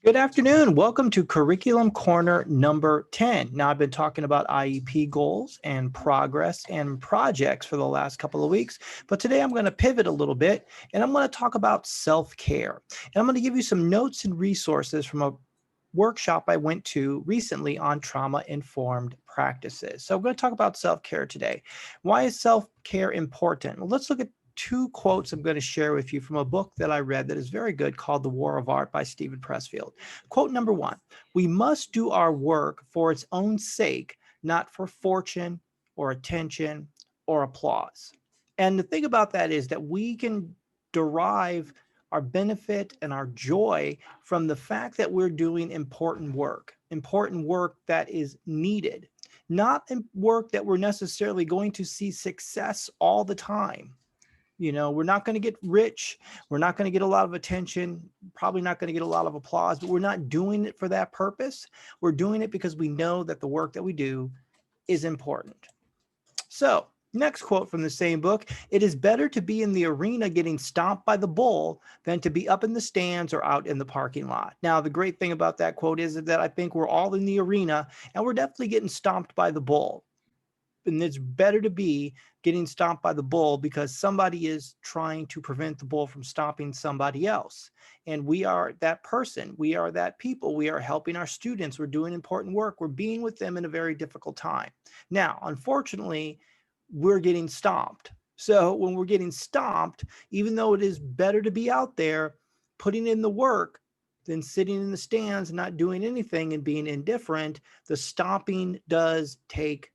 Good afternoon. Welcome to Curriculum Corner number 10. Now, I've been talking about IEP goals and progress and projects for the last couple of weeks, but today I'm going to pivot a little bit and I'm going to talk about self-care. And I'm going to give you some notes and resources from a workshop I went to recently on trauma-informed practices. So I'm going to talk about self-care today. Why is self-care important? Well, let's look at two quotes I'm going to share with you from a book that I read that is very good called The War of Art by Stephen Pressfield. Quote number one, we must do our work for its own sake, not for fortune or attention or applause. And the thing about that is that we can derive our benefit and our joy from the fact that we're doing important work that is needed, not work that we're necessarily going to see success all the time. We're not going to get rich. We're not going to get a lot of attention, probably not going to get a lot of applause, but we're not doing it for that purpose. We're doing it because we know that the work that we do is important. So, next quote from the same book, it is better to be in the arena getting stomped by the bull than to be up in the stands or out in the parking lot. Now, the great thing about that quote is that I think we're all in the arena and we're definitely getting stomped by the bull. And it's better to be getting stomped by the bull because somebody is trying to prevent the bull from stomping somebody else. And we are that person. We are that people. We are helping our students. We're doing important work. We're being with them in a very difficult time. Now, unfortunately, we're getting stomped. So when we're getting stomped, even though it is better to be out there putting in the work than sitting in the stands and not doing anything and being indifferent, the stomping does take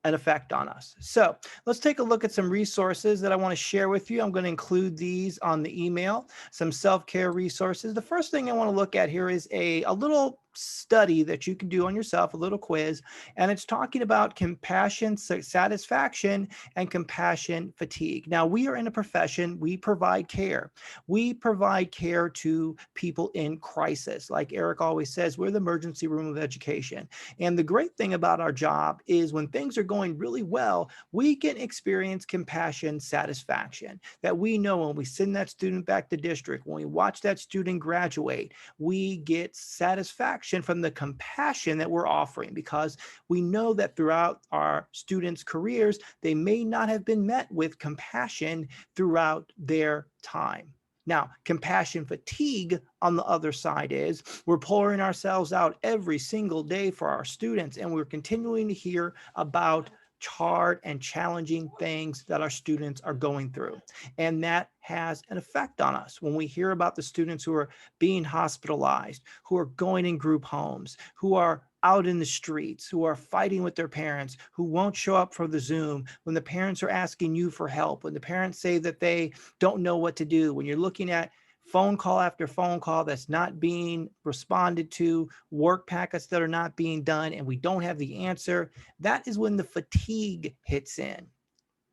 an effect on us. So let's take a look at some resources that I want to share with you. I'm going to include these on the email, some self-care resources. The first thing I want to look at here is a little study that you can do on yourself, a little quiz, and it's talking about compassion satisfaction and compassion fatigue. Now, we are in a profession, we provide care. We provide care to people in crisis. Like Eric always says, we're the emergency room of education. And the great thing about our job is when things are going really well, we can experience compassion satisfaction, that we know when we send that student back to district, when we watch that student graduate, we get satisfaction from the compassion that we're offering, because we know that throughout our students' careers, they may not have been met with compassion throughout their time. Now, compassion fatigue on the other side is we're pouring ourselves out every single day for our students, and we're continuing to hear about hard and challenging things that our students are going through. And that has an effect on us. When we hear about the students who are being hospitalized, who are going in group homes, who are out in the streets, who are fighting with their parents, who won't show up for the Zoom, when the parents are asking you for help, when the parents say that they don't know what to do, when you're looking at phone call after phone call that's not being responded to, work packets that are not being done, and we don't have the answer, that is when the fatigue hits in,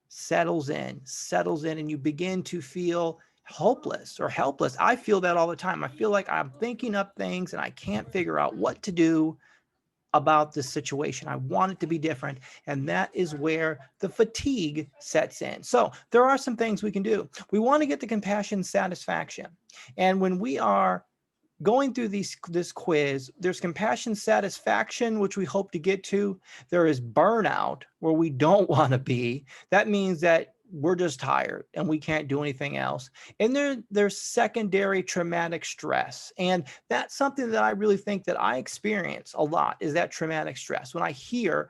settles in, and you begin to feel hopeless or helpless. I feel that all the time. I feel like I'm thinking up things and I can't figure out what to do about this situation. I want it to be different. And that is where the fatigue sets in. So there are some things we can do. We want to get the compassion satisfaction. And when we are going through this quiz, there's compassion satisfaction, which we hope to get to. There is burnout, where we don't want to be. That means that we're just tired and we can't do anything else. And there's secondary traumatic stress. And that's something that I really think that I experience a lot, is that traumatic stress. When I hear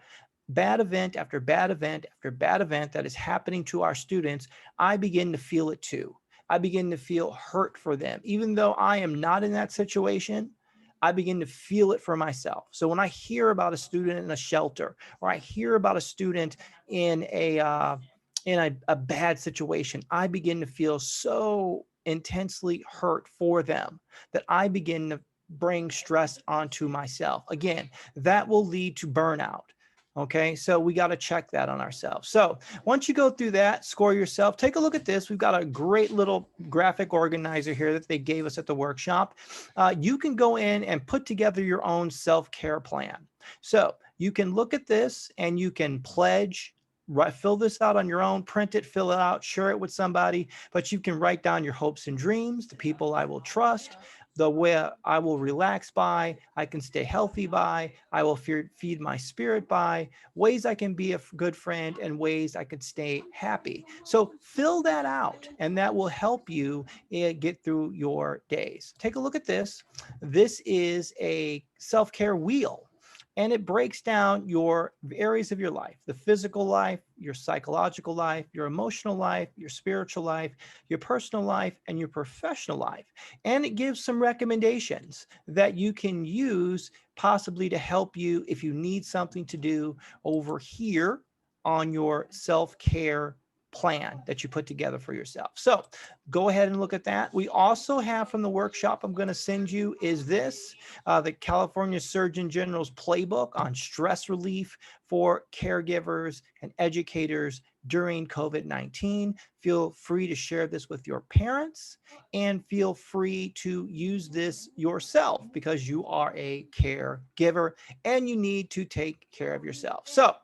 bad event after bad event after bad event that is happening to our students, I begin to feel it too. I begin to feel hurt for them. Even though I am not in that situation, I begin to feel it for myself. So when I hear about a student in a shelter, or I hear about a student in a bad situation, I begin to feel so intensely hurt for them that I begin to bring stress onto myself. Again, that will lead to burnout. Okay, so we got to check that on ourselves. So once you go through that, score yourself, take a look at this. We've got a great little graphic organizer here that they gave us at the workshop. You can go in and put together your own self-care plan. So you can look at this and you can pledge, fill this out on your own, print it, fill it out, share it with somebody, but you can write down your hopes and dreams, the people I will trust, the way I will relax by, I can stay healthy by, I will feed my spirit by, ways I can be a good friend, and ways I can stay happy. So fill that out, and that will help you get through your days. Take a look at this. This is a self-care wheel, and it breaks down your areas of your life: the physical life, your psychological life, your emotional life, your spiritual life, your personal life, and your professional life. And it gives some recommendations that you can use possibly to help you if you need something to do over here on your self-care plan that you put together for yourself. So go ahead and look at that. We also have from the workshop I'm going to send you is this, the California Surgeon General's playbook on stress relief for caregivers and educators during COVID-19. Feel free to share this with your parents, and feel free to use this yourself because you are a caregiver and you need to take care of yourself. So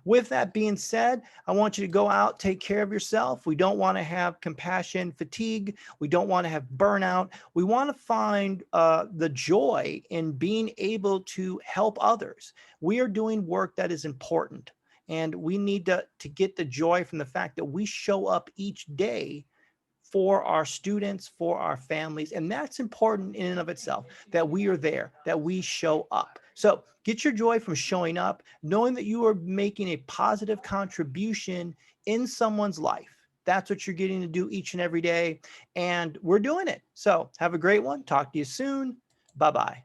with that being said, I want you to go out, take care of yourself. We don't want to have compassion fatigue. We don't want to have burnout. We want to find the joy in being able to help others. We are doing work that is important, and we need to get the joy from the fact that we show up each day for our students, for our families. And that's important in and of itself, that we are there, that we show up. So get your joy from showing up, knowing that you are making a positive contribution in someone's life. That's what you're getting to do each and every day. And we're doing it. So have a great one. Talk to you soon. Bye-bye.